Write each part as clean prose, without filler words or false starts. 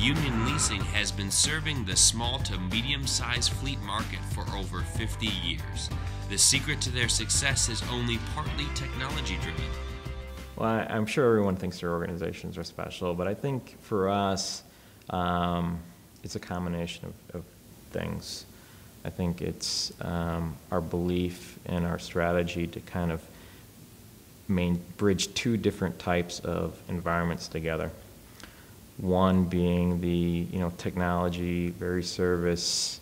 Union Leasing has been serving the small to medium-sized fleet market for over 50 years. The secret to their success is only partly technology-driven. Well, I'm sure everyone thinks their organizations are special, but I think for us, it's a combination of things. I think it's our belief and our strategy to kind of bridge two different types of environments together. One being the technology, very service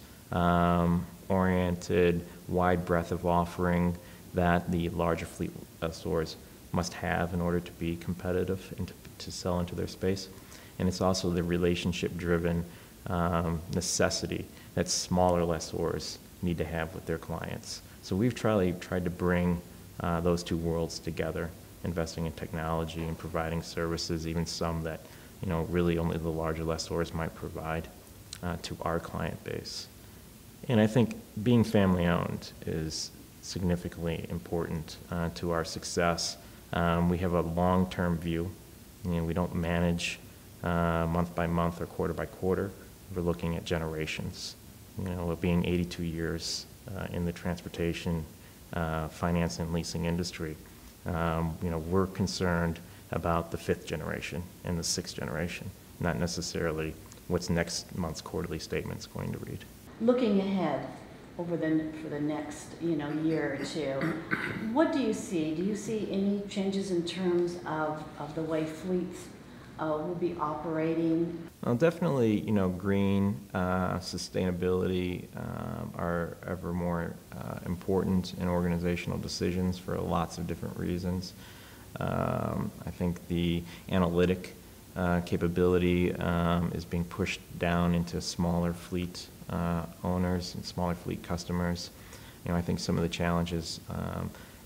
oriented, wide breadth of offering that the larger fleet stores must have in order to be competitive and to sell into their space. And it's also the relationship-driven necessity that smaller lessors need to have with their clients. So we've tried to bring those two worlds together, investing in technology and providing services, even some that really only the larger lessors might provide to our client base. And I think being family-owned is significantly important to our success. We have a long-term view. We don't manage month by month or quarter by quarter. We're looking at generations. Being 82 years in the transportation, finance, and leasing industry, we're concerned about the 5th generation and the 6th generation, not necessarily what's next month's quarterly statement's going to read. Looking ahead for the next year or two, what do you see? Do you see any changes in terms of the way fleets will be operating? Well, definitely, green, sustainability are ever more important in organizational decisions for lots of different reasons. I think the analytic capability is being pushed down into smaller fleet owners and smaller fleet customers. I think some of the challenges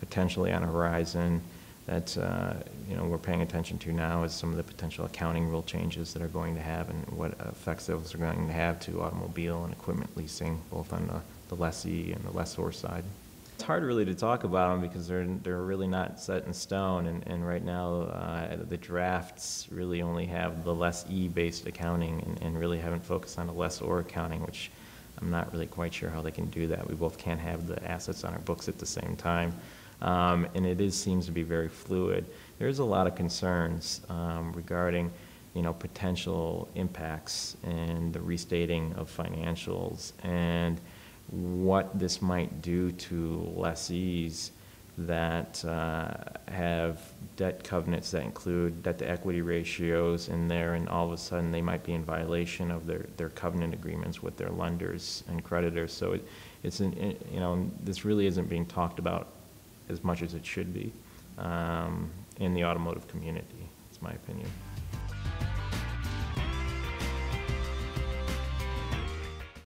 potentially on the horizon that we're paying attention to now is some of the potential accounting rule changes that are going to have and what effects those are going to have to automobile and equipment leasing, both on the lessee and the lessor side. It's hard really to talk about them because they're really not set in stone, and right now the drafts really only have the lessee-based accounting and really haven't focused on the lessor accounting, which I'm not really quite sure how they can do that. We both can't have the assets on our books at the same time. And it seems to be very fluid. There's a lot of concerns regarding potential impacts and the restating of financials and what this might do to lessees that have debt covenants that include debt-to-equity ratios in there, and all of a sudden they might be in violation of their covenant agreements with their lenders and creditors. So this really isn't being talked about as much as it should be in the automotive community. It's my opinion.